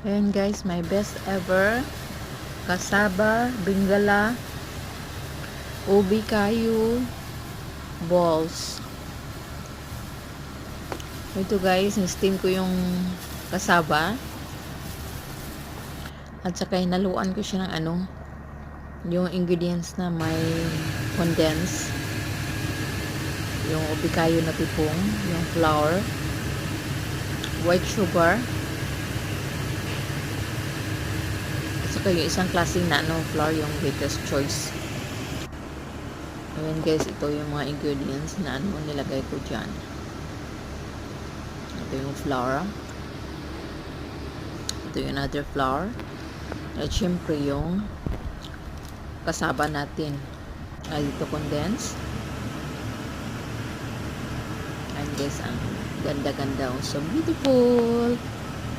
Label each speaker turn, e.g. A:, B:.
A: Ayan guys, my best ever kasaba, bingala, ubi kayu, balls. Ito guys, ni-steam ko yung kasaba. At saka hinaluan ko siya ng yung ingredients na may condense. Yung ubi kayu na tipong, yung flour, white sugar, at saka yung isang klaseng na flour, yung Baker's Choice. Ayan guys, ito yung mga ingredients na nilagay ko dyan. Ito yung flour. Ito yung another flour. At syempre yung kasaba natin. Ay, ito condense. Ayan guys, ang ganda-ganda. So beautiful!